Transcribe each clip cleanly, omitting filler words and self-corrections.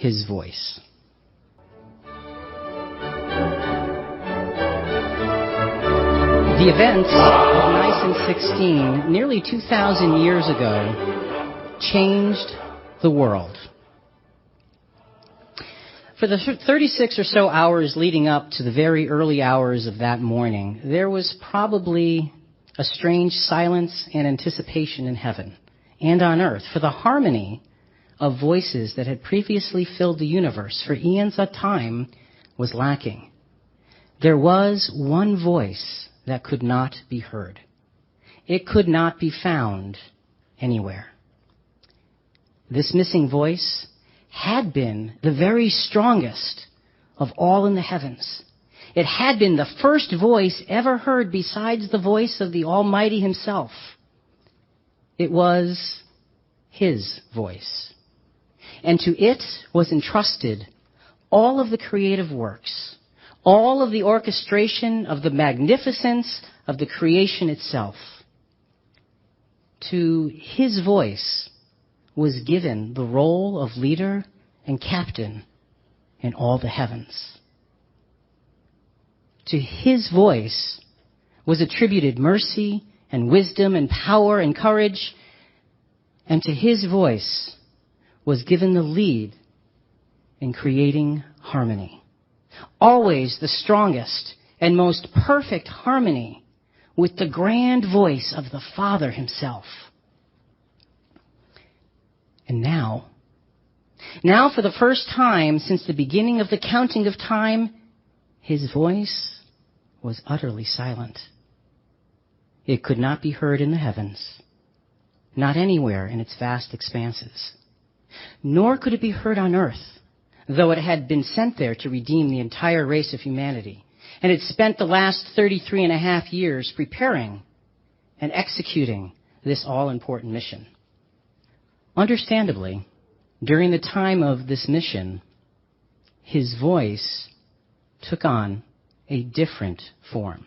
his voice. The events of Nicene 16, nearly 2,000 years ago, changed the world. For the 36 or so hours leading up to the very early hours of that morning, there was probably a strange silence and anticipation in heaven and on earth for the harmony of voices that had previously filled the universe for eons of time was lacking. There was one voice that could not be heard. It could not be found anywhere. This missing voice had been the very strongest of all in the heavens. It had been the first voice ever heard besides the voice of the Almighty himself. It was his voice. And to it was entrusted all of the creative works, all of the orchestration of the magnificence of the creation itself. To his voice was given the role of leader and captain in all the heavens. To his voice was attributed mercy and wisdom and power and courage, and to his voice was given the lead in creating harmony. Always the strongest and most perfect harmony with the grand voice of the Father himself. And now for the first time since the beginning of the counting of time, his voice was utterly silent. It could not be heard in the heavens, not anywhere in its vast expanses. Nor could it be heard on earth, though it had been sent there to redeem the entire race of humanity, and had spent the last 33 and a half years preparing and executing this all-important mission. Understandably, during the time of this mission, his voice took on a different form.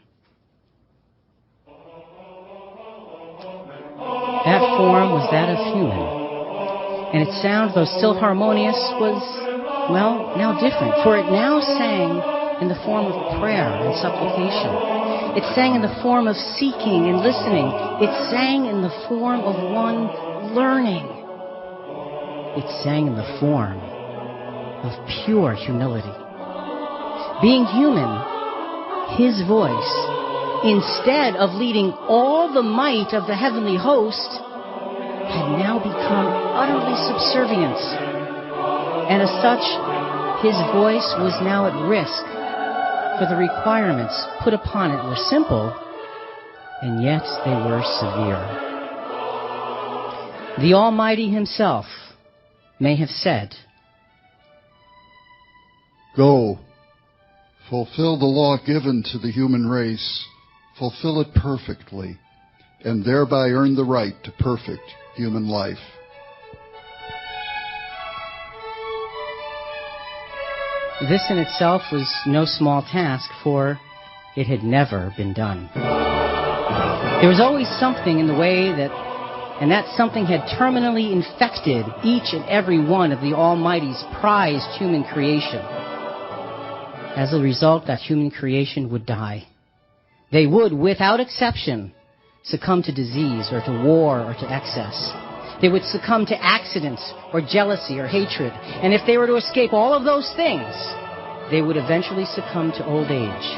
That form was that of human, and its sound, though still harmonious, was, well, now different, for it now sang in the form of prayer and supplication. It sang in the form of seeking and listening. It sang in the form of one learning. It sang in the form of pure humility. Being human, his voice, instead of leading all the might of the heavenly host, had now become utterly subservient. And as such, his voice was now at risk, for the requirements put upon it were simple, and yet they were severe. The Almighty himself may have said, "Go, fulfill the law given to the human race, fulfill it perfectly, and thereby earn the right to perfect human life." This in itself was no small task, for it had never been done. There was always something in the way and that something had terminally infected each and every one of the Almighty's prized human creation. As a result, that human creation would die. They would, without exception, succumb to disease or to war or to excess. They would succumb to accidents or jealousy or hatred. And if they were to escape all of those things, they would eventually succumb to old age,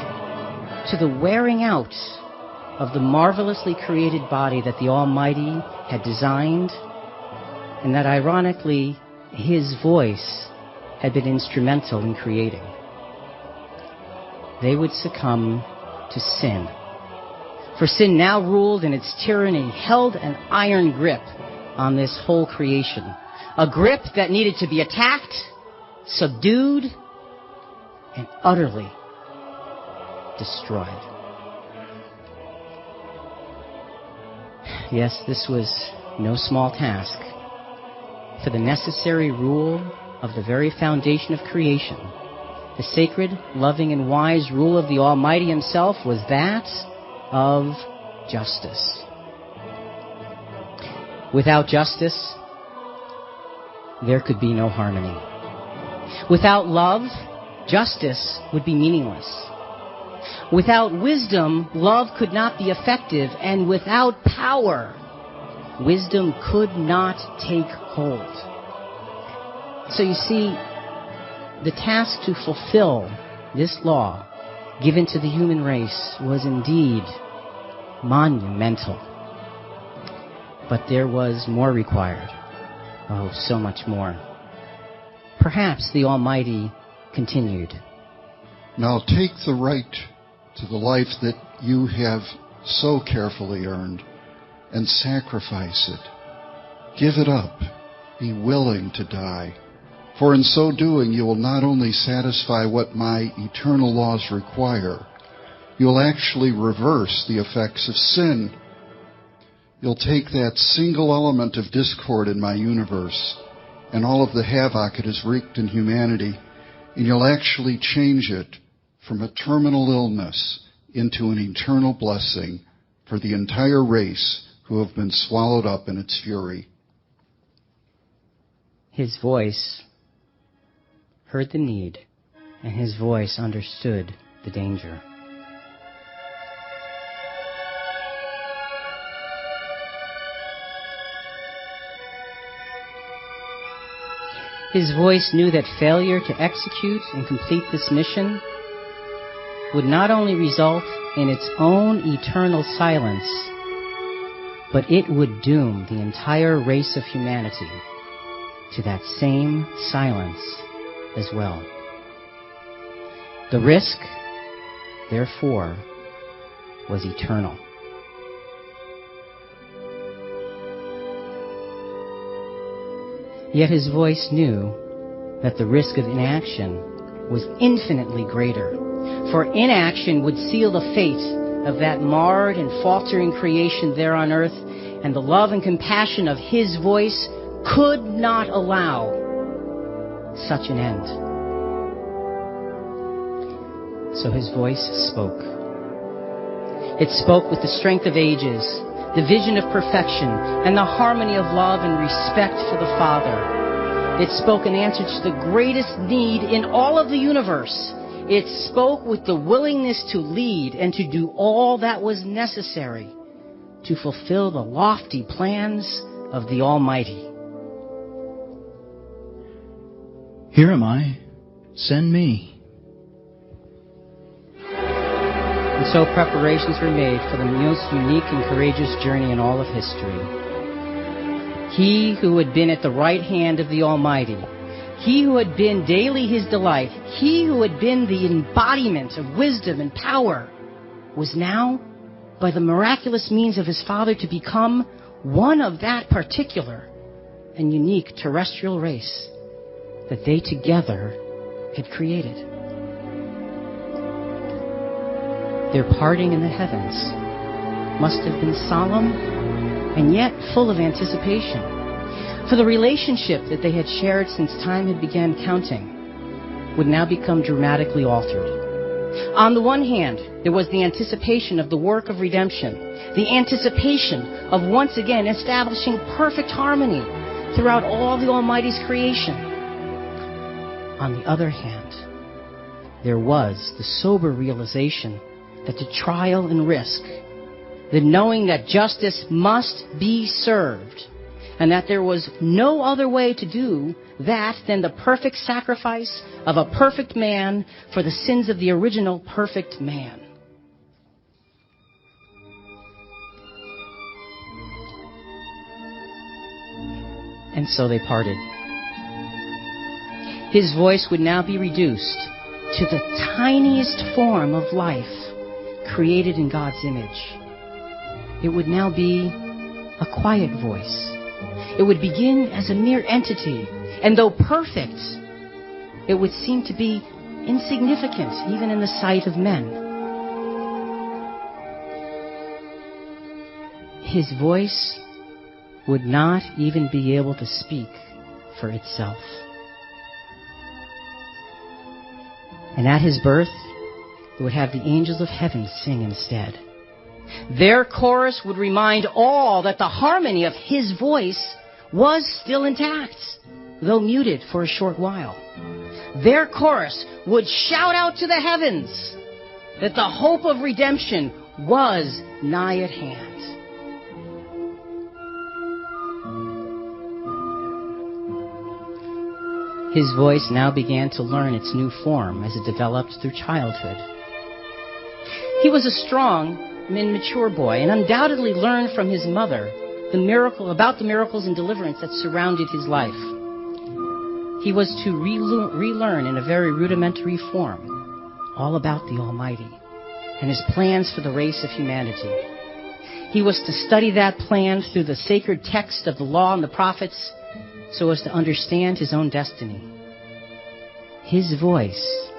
to the wearing out of the marvelously created body that the Almighty had designed, and that, ironically, his voice had been instrumental in creating. They would succumb to sin. For sin now ruled in its tyranny, held an iron grip on this whole creation. A grip that needed to be attacked, subdued, and utterly destroyed. Yes, this was no small task. For the necessary rule of the very foundation of creation, the sacred, loving, and wise rule of the Almighty himself, was that of justice. Without justice, there could be no harmony. Without love, justice would be meaningless. Without wisdom, love could not be effective, and without power, wisdom could not take hold. So you see, the task to fulfill this law given to the human race was indeed monumental. But there was more required. Oh, so much more. Perhaps the Almighty continued. Now take the right to the life that you have so carefully earned and sacrifice it. Give it up. Be willing to die. For in so doing, you will not only satisfy what my eternal laws require, you will actually reverse the effects of sin. You'll take that single element of discord in my universe and all of the havoc it has wreaked in humanity, and you'll actually change it from a terminal illness into an eternal blessing for the entire race who have been swallowed up in its fury. His voice heard the need, and his voice understood the danger. His voice knew that failure to execute and complete this mission would not only result in its own eternal silence, but it would doom the entire race of humanity to that same silence as well. The risk, therefore, was eternal. Yet his voice knew that the risk of inaction was infinitely greater, for inaction would seal the fate of that marred and faltering creation there on earth, and the love and compassion of his voice could not allow such an end. So his voice spoke. It spoke with the strength of ages, the vision of perfection, and the harmony of love and respect for the Father. It spoke in answer to the greatest need in all of the universe. It spoke with the willingness to lead and to do all that was necessary to fulfill the lofty plans of the Almighty. Here am I. Send me. And so preparations were made for the most unique and courageous journey in all of history. He who had been at the right hand of the Almighty, he who had been daily his delight, he who had been the embodiment of wisdom and power, was now, by the miraculous means of his Father, to become one of that particular and unique terrestrial race that they together had created. Their parting in the heavens must have been solemn and yet full of anticipation, for the relationship that they had shared since time had begun counting would now become dramatically altered. On the one hand, there was the anticipation of the work of redemption, the anticipation of once again establishing perfect harmony throughout all the Almighty's creation. On the other hand, there was the sober realization that the trial and risk, the knowing that justice must be served, and that there was no other way to do that than the perfect sacrifice of a perfect man for the sins of the original perfect man. And so they parted. His voice would now be reduced to the tiniest form of life created in God's image. It would now be a quiet voice. It would begin as a mere entity, and though perfect, it would seem to be insignificant even in the sight of men. His voice would not even be able to speak for itself. And at his birth, it would have the angels of heaven sing instead. Their chorus would remind all that the harmony of his voice was still intact, though muted for a short while. Their chorus would shout out to the heavens that the hope of redemption was nigh at hand. His voice now began to learn its new form as it developed through childhood. He was a strong and mature boy and undoubtedly learned from his mother about the miracles and deliverance that surrounded his life. He was to relearn in a very rudimentary form all about the Almighty and His plans for the race of humanity. He was to study that plan through the sacred text of the law and the prophets so as to understand his own destiny. His voice,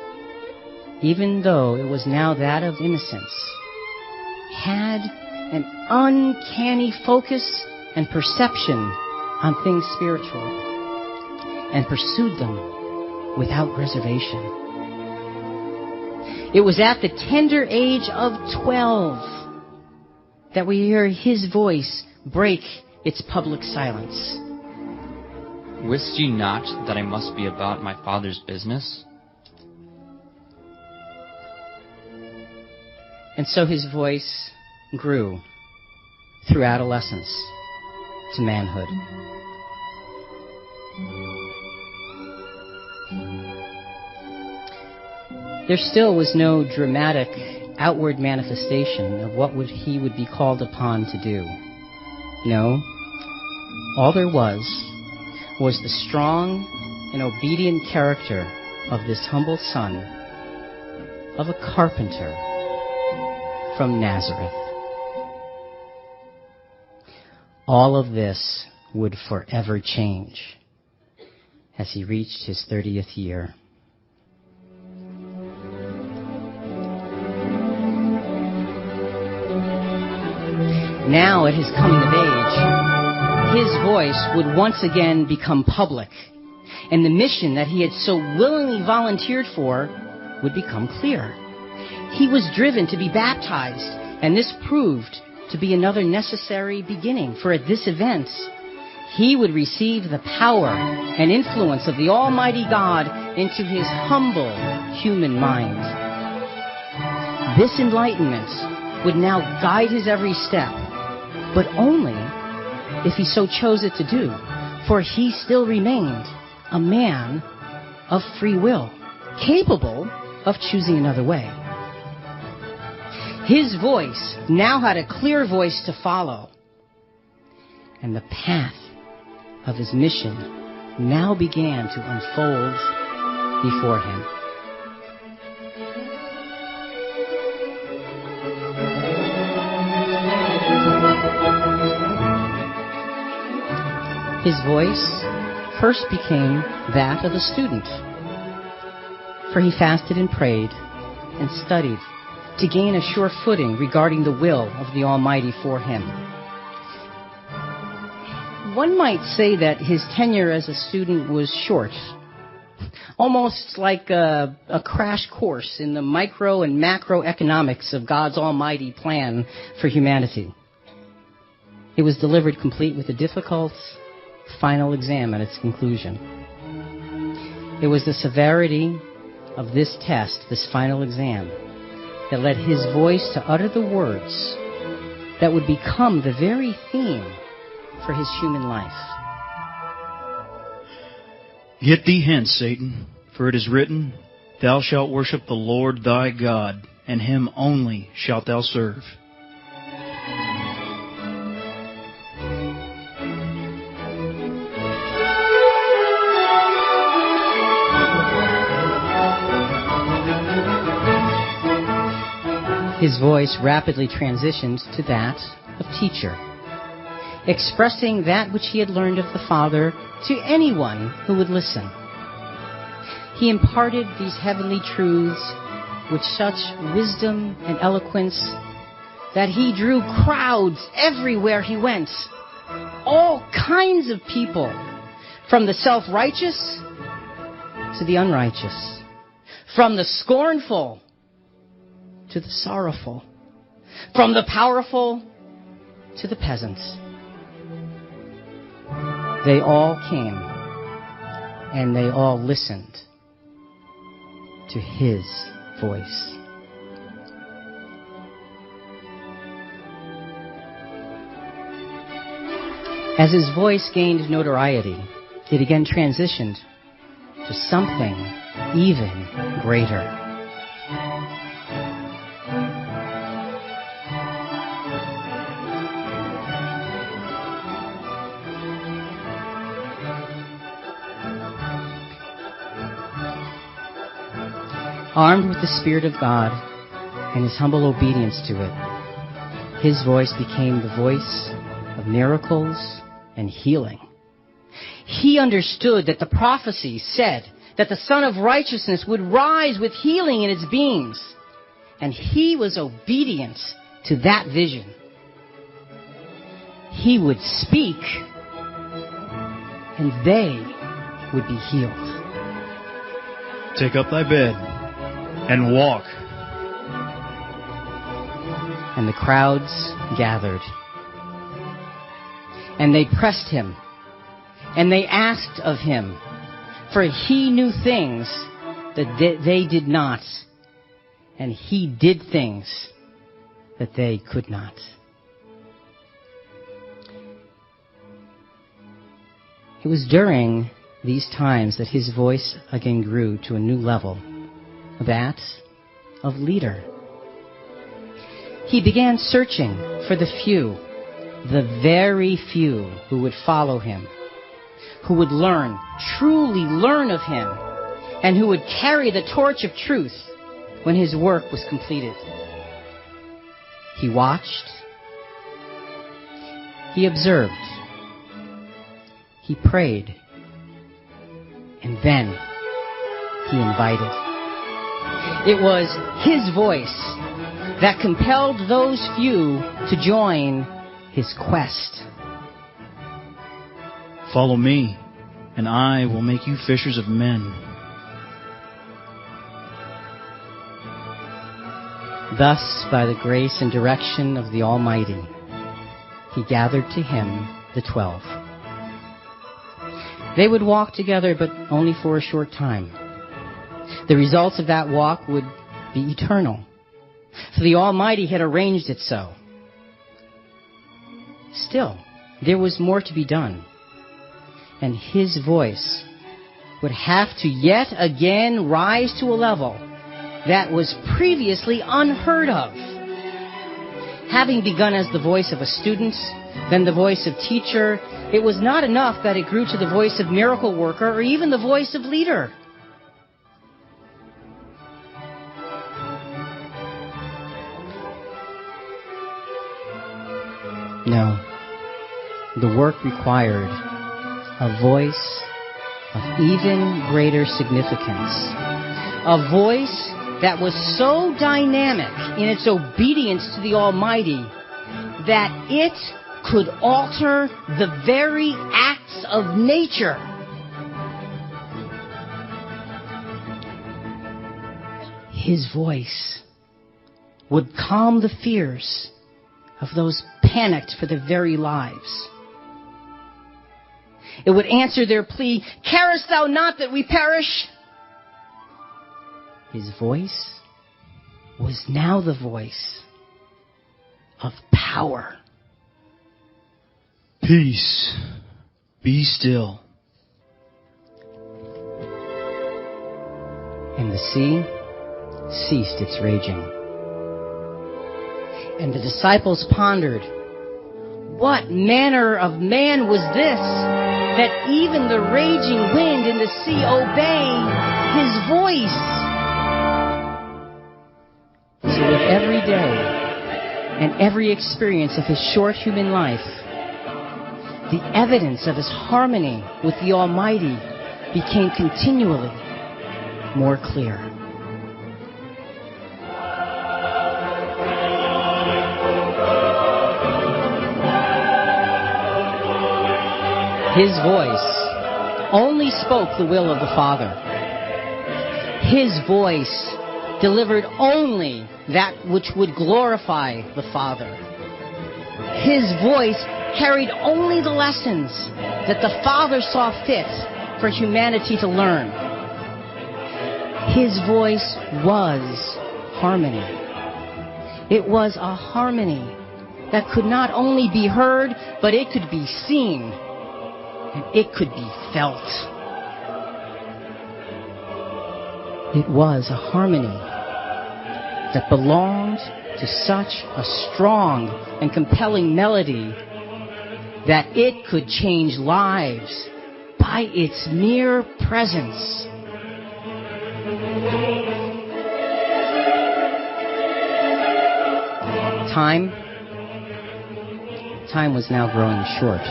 even though it was now that of innocence, had an uncanny focus and perception on things spiritual, and pursued them without reservation. It was at the tender age of 12 that we hear his voice break its public silence. Wist ye not that I must be about my Father's business? And so his voice grew through adolescence to manhood. There still was no dramatic outward manifestation of what he would be called upon to do. No, all there was the strong and obedient character of this humble son of a carpenter from Nazareth. All of this would forever change as he reached his 30th year. Now, at his coming of age, his voice would once again become public, and the mission that he had so willingly volunteered for would become clear. He was driven to be baptized, and this proved to be another necessary beginning, for at this event, he would receive the power and influence of the Almighty God into his humble human mind. This enlightenment would now guide his every step, but only if he so chose it to do, for he still remained a man of free will, capable of choosing another way. His voice now had a clear voice to follow, and the path of his mission now began to unfold before him. His voice first became that of a student, for he fasted and prayed and studied to gain a sure footing regarding the will of the Almighty for him. One might say that his tenure as a student was short, almost like a crash course in the micro and macroeconomics of God's almighty plan for humanity. It was delivered complete with a difficult final exam at its conclusion. It was the severity of this test, this final exam, that led his voice to utter the words that would become the very theme for his human life. Get thee hence, Satan, for it is written, Thou shalt worship the Lord thy God, and him only shalt thou serve. His voice rapidly transitioned to that of teacher, expressing that which he had learned of the Father to anyone who would listen. He imparted these heavenly truths with such wisdom and eloquence that he drew crowds everywhere he went, all kinds of people, from the self-righteous to the unrighteous, from the scornful to the sorrowful, from the powerful to the peasants. They all came and they all listened to his voice. As his voice gained notoriety, it again transitioned to something even greater. Armed with the Spirit of God and his humble obedience to it, his voice became the voice of miracles and healing. He understood that the prophecy said that the Son of Righteousness would rise with healing in its beams, and he was obedient to that vision. He would speak, and they would be healed. Take up thy bed and walk. And the crowds gathered. And they pressed him. And they asked of him, for he knew things that they did not. And he did things that they could not. It was during these times that his voice again grew to a new level, that of leader. He began searching for the few, the very few who would follow him, who would learn, truly learn of him, and who would carry the torch of truth when his work was completed. He watched, he observed, he prayed, and then he invited. It was his voice that compelled those few to join his quest. Follow me, and I will make you fishers of men. Thus, by the grace and direction of the Almighty, he gathered to him the 12. They would walk together, but only for a short time. The results of that walk would be eternal, for the Almighty had arranged it so. Still, there was more to be done, and his voice would have to yet again rise to a level that was previously unheard of. Having begun as the voice of a student, then the voice of teacher, it was not enough that it grew to the voice of miracle worker or even the voice of leader. No, the work required a voice of even greater significance. A voice that was so dynamic in its obedience to the Almighty that it could alter the very acts of nature. His voice would calm the fears of those panicked for their very lives. It would answer their plea, "Carest thou not that we perish?" His voice was now the voice of power. Peace, be still. And the sea ceased its raging. And the disciples pondered, what manner of man was this, that even the raging wind and the sea obey his voice? So with every day and every experience of his short human life, the evidence of his harmony with the Almighty became continually more clear. His voice only spoke the will of the Father. His voice delivered only that which would glorify the Father. His voice carried only the lessons that the Father saw fit for humanity to learn. His voice was harmony. It was a harmony that could not only be heard, but it could be seen, and it could be felt. It was a harmony that belonged to such a strong and compelling melody that it could change lives by its mere presence. Time was now growing short.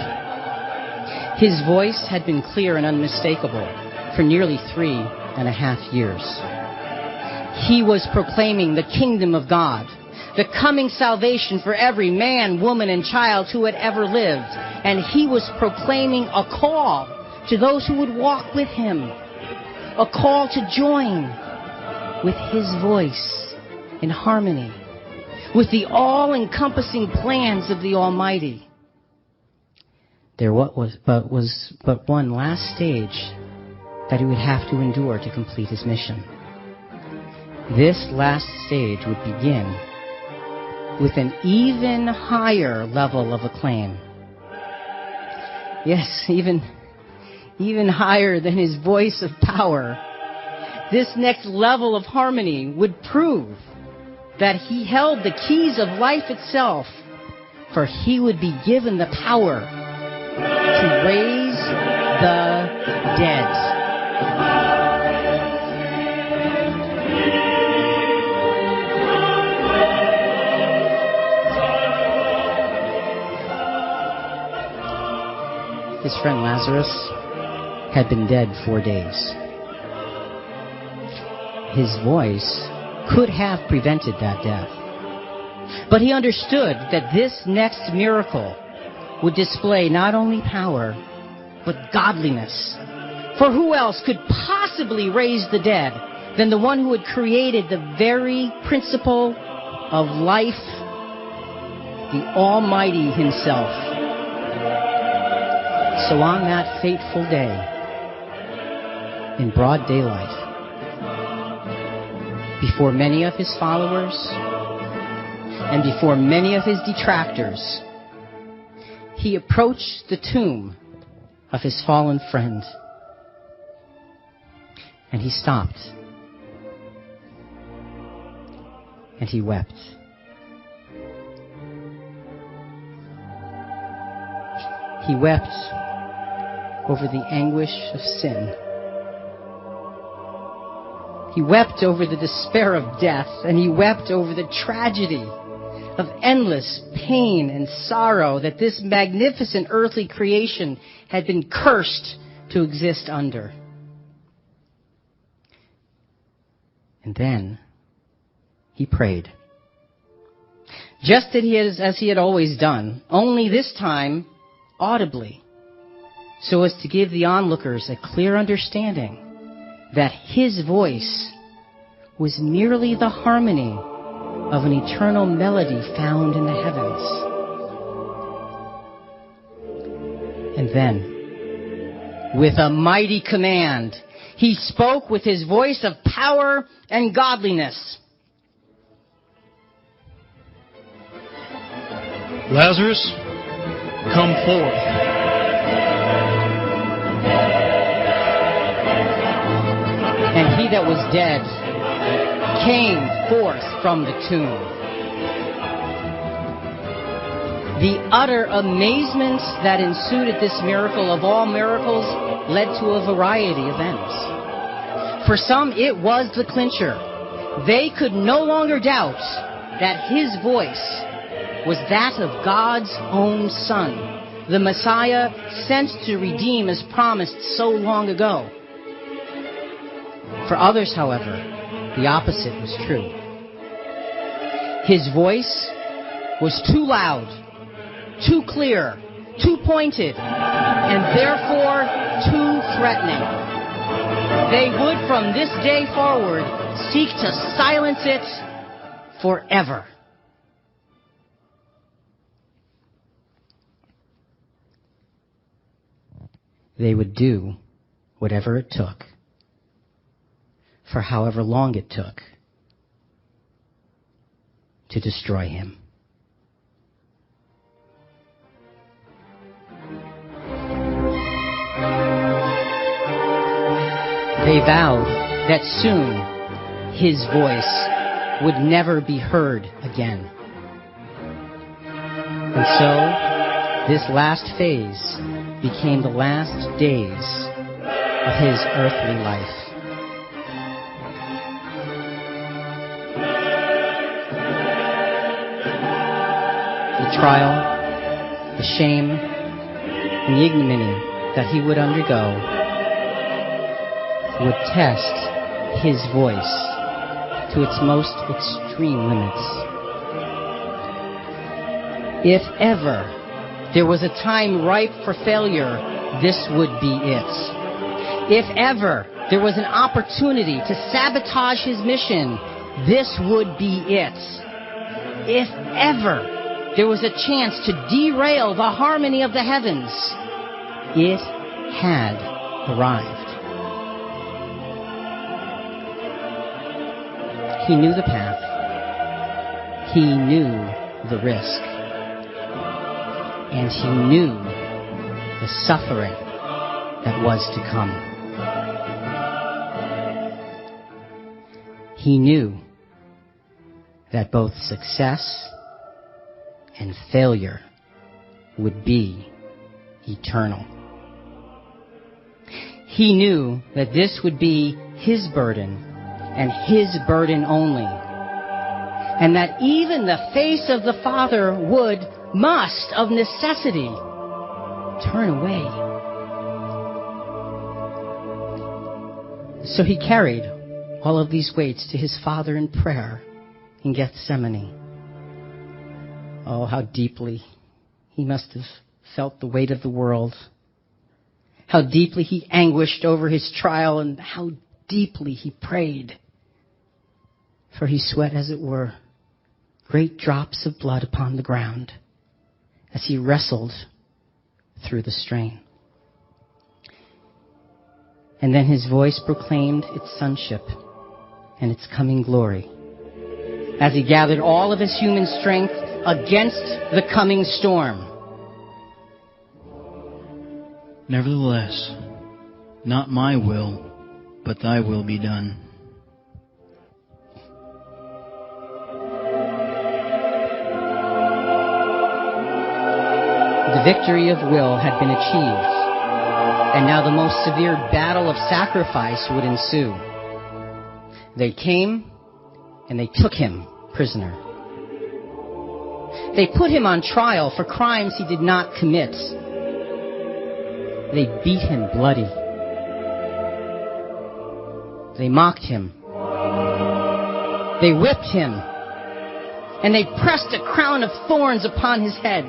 His voice had been clear and unmistakable for nearly 3.5 years. He was proclaiming the kingdom of God, the coming salvation for every man, woman, and child who had ever lived. And he was proclaiming a call to those who would walk with him, a call to join with his voice in harmony with the all-encompassing plans of the Almighty. There was but one last stage that he would have to endure to complete his mission. This last stage would begin with an even higher level of acclaim. Yes, even higher than his voice of power. This next level of harmony would prove that he held the keys of life itself, for he would be given the power to raise the dead. His friend Lazarus had been dead 4 days. His voice could have prevented that death. But he understood that this next miracle would display not only power, but godliness. For who else could possibly raise the dead than the one who had created the very principle of life, the Almighty himself? So on that fateful day, in broad daylight, before many of his followers and before many of his detractors, he approached the tomb of his fallen friend. And he stopped. And he wept. He wept over the anguish of sin. He wept over the despair of death, and he wept over the tragedy of endless pain and sorrow that this magnificent earthly creation had been cursed to exist under. And then he prayed. Just as he had always done, only this time audibly, so as to give the onlookers a clear understanding that his voice was merely the harmony of an eternal melody found in the heavens. And then, with a mighty command, he spoke with his voice of power and godliness. Lazarus, come forth. And he that was dead came forth from the tomb. The utter amazement that ensued at this miracle of all miracles led to a variety of ends. For some, it was the clincher. They could no longer doubt that his voice was that of God's own Son, the Messiah sent to redeem as promised so long ago. For others, however, the opposite was true. His voice was too loud, too clear, too pointed, and therefore too threatening. They would from this day forward seek to silence it forever. They would do whatever it took, for however long it took, to destroy him. They vowed that soon his voice would never be heard again. And so, this last phase became the last days of his earthly life. The trial, the shame, and the ignominy that he would undergo would test his voice to its most extreme limits. If ever there was a time ripe for failure, this would be it. If ever there was an opportunity to sabotage his mission, this would be it. If ever there was a chance to derail the harmony of the heavens, it had arrived. He knew the path. He knew the risk. And he knew the suffering that was to come. He knew that both success and failure would be eternal. He knew that this would be his burden and his burden only, and that even the face of the Father must of necessity turn away. So he carried all of these weights to his Father in prayer in Gethsemane. Oh, how deeply he must have felt the weight of the world. How deeply he anguished over his trial, and how deeply he prayed. For he sweat, as it were, great drops of blood upon the ground as he wrestled through the strain. And then his voice proclaimed its sonship and its coming glory as he gathered all of his human strength against the coming storm. Nevertheless, not my will, but thy will be done. The victory of will had been achieved, and now the most severe battle of sacrifice would ensue. They came, and they took him prisoner. They put him on trial for crimes he did not commit. They beat him bloody. They mocked him. They whipped him. And they pressed a crown of thorns upon his head.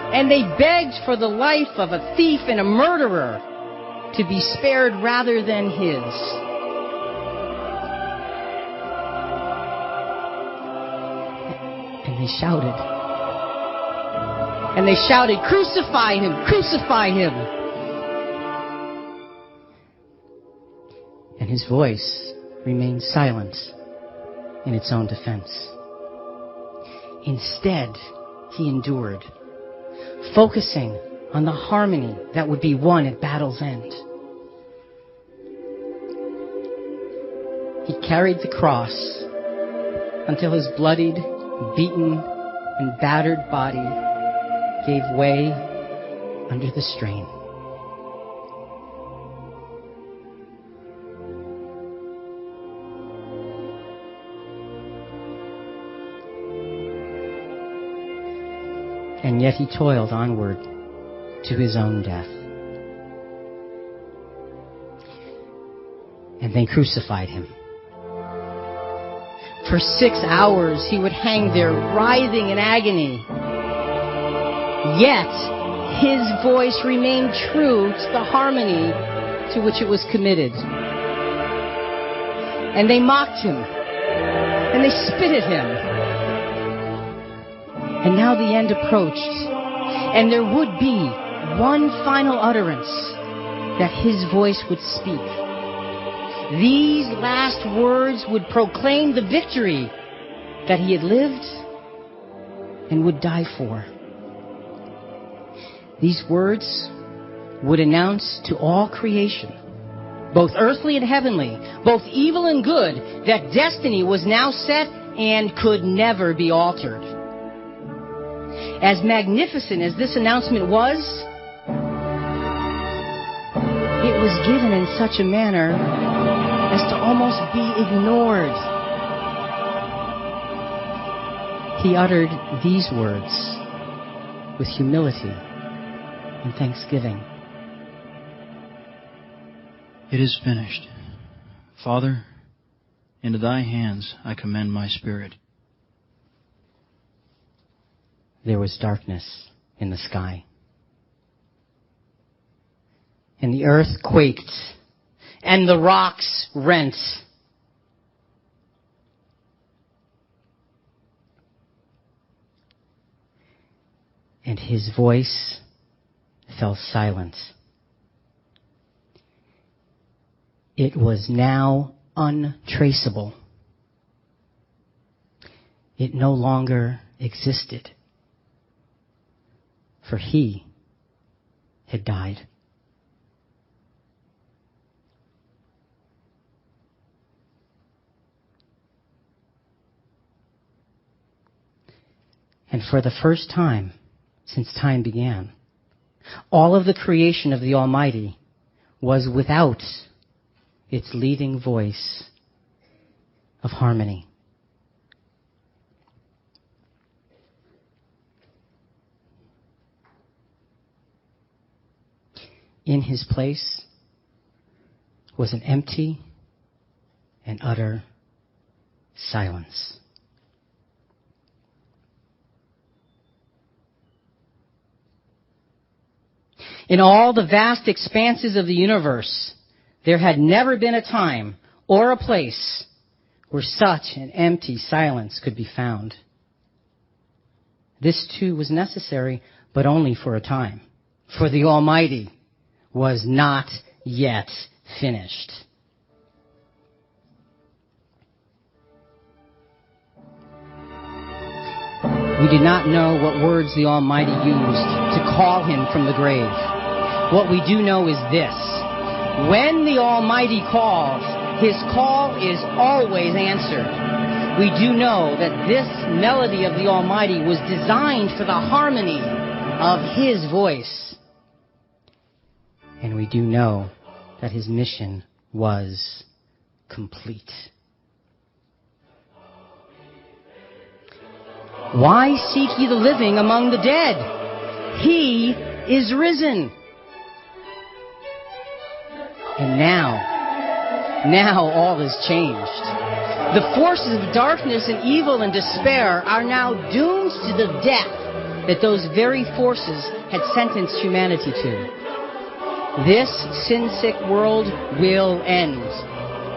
And they begged for the life of a thief and a murderer to be spared rather than his. And they shouted. And they shouted, "Crucify him! Crucify him!" And his voice remained silent in its own defense. Instead, he endured, focusing on the harmony that would be won at battle's end. He carried the cross until his bloodied, beaten, and battered body gave way under the strain. And yet he toiled onward to his own death. And they crucified him. For 6 hours he would hang there writhing in agony. Yet his voice remained true to the harmony to which it was committed. And they mocked him. And they spit at him. And now the end approached, and there would be one final utterance that his voice would speak. These last words would proclaim the victory that he had lived and would die for. These words would announce to all creation, both earthly and heavenly, both evil and good, that destiny was now set and could never be altered. As magnificent as this announcement was, it was given in such a manner as to almost be ignored. He uttered these words with humility and thanksgiving. It is finished. Father, into thy hands I commend my spirit. There was darkness in the sky. And the earth quaked, and the rocks rent. And his voice fell silent. It was now untraceable. It no longer existed, for he had died. And for the first time since time began, all of the creation of the Almighty was without its leading voice of harmony. In his place was an empty and utter silence. In all the vast expanses of the universe, there had never been a time or a place where such an empty silence could be found. This too was necessary, but only for a time, for the Almighty was not yet finished. We do not know what words the Almighty used to call him from the grave. What we do know is this: when the Almighty calls, his call is always answered. We do know that this melody of the Almighty was designed for the harmony of his voice. And we do know that his mission was complete. Why seek ye the living among the dead? He is risen. And now all is changed. The forces of darkness and evil and despair are now doomed to the death that those very forces had sentenced humanity to. This sin-sick world will end.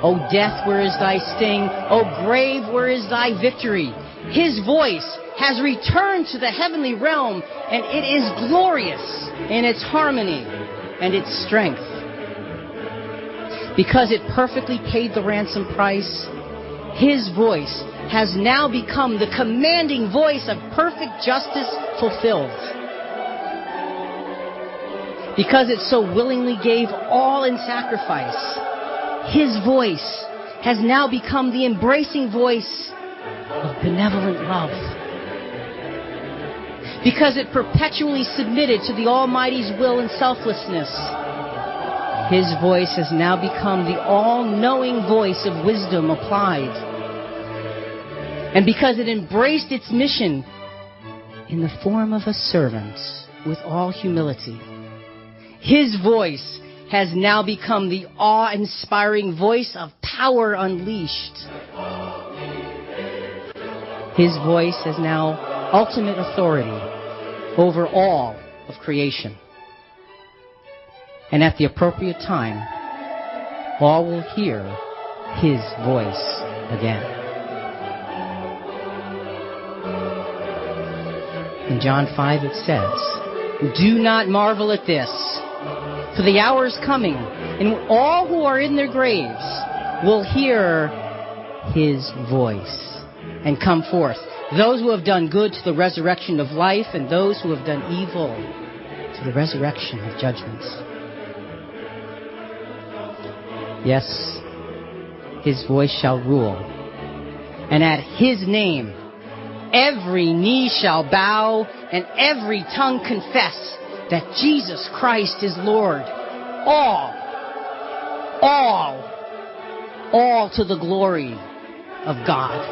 O death, where is thy sting? O grave, where is thy victory? His voice has returned to the heavenly realm, and it is glorious in its harmony and its strength. Because it perfectly paid the ransom price, his voice has now become the commanding voice of perfect justice fulfilled. Because it so willingly gave all in sacrifice, his voice has now become the embracing voice of benevolent love. Because it perpetually submitted to the Almighty's will and selflessness, his voice has now become the all-knowing voice of wisdom applied. And because it embraced its mission in the form of a servant with all humility, his voice has now become the awe-inspiring voice of power unleashed. His voice has now ultimate authority over all of creation. And at the appropriate time, all will hear his voice again. In John 5 it says, "Do not marvel at this, For the hour is coming, and all who are in their graves will hear his voice and come forth. Those who have done good to the resurrection of life, and those who have done evil to the resurrection of judgment. Yes, his voice shall rule, and at his name every knee shall bow, and every tongue confess that Jesus Christ is Lord. All to the glory of God.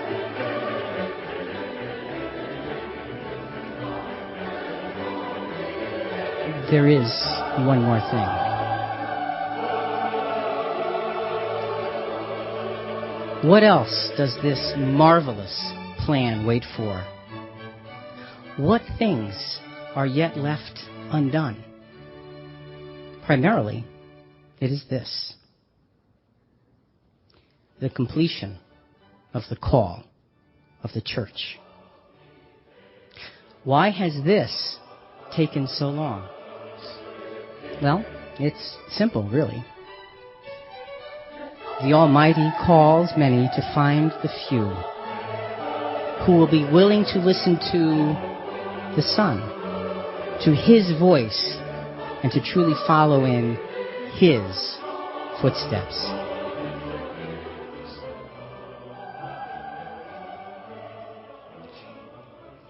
There is one more thing. What else does this marvelous plan wait for? What things are yet left undone? Primarily, it is this: the completion of the call of the church. Why has this taken so long? Well, it's simple, really. The Almighty calls many to find the few who will be willing to listen to the Son, to his voice, and to truly follow in his footsteps.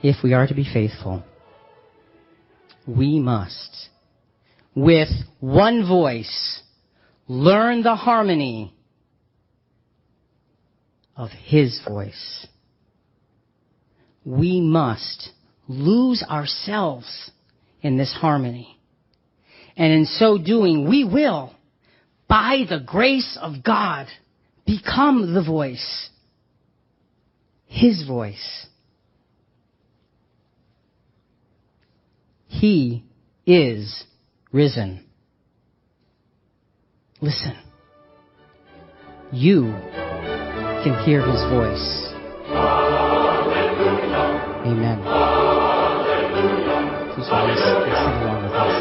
If we are to be faithful, we must, with one voice, learn the harmony of his voice. We must lose ourselves in this harmony. And in so doing, we will, by the grace of God, become the voice, his voice. He is risen. Listen. You can hear his voice. Amen. Please rise and sing along with us.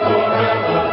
Forever.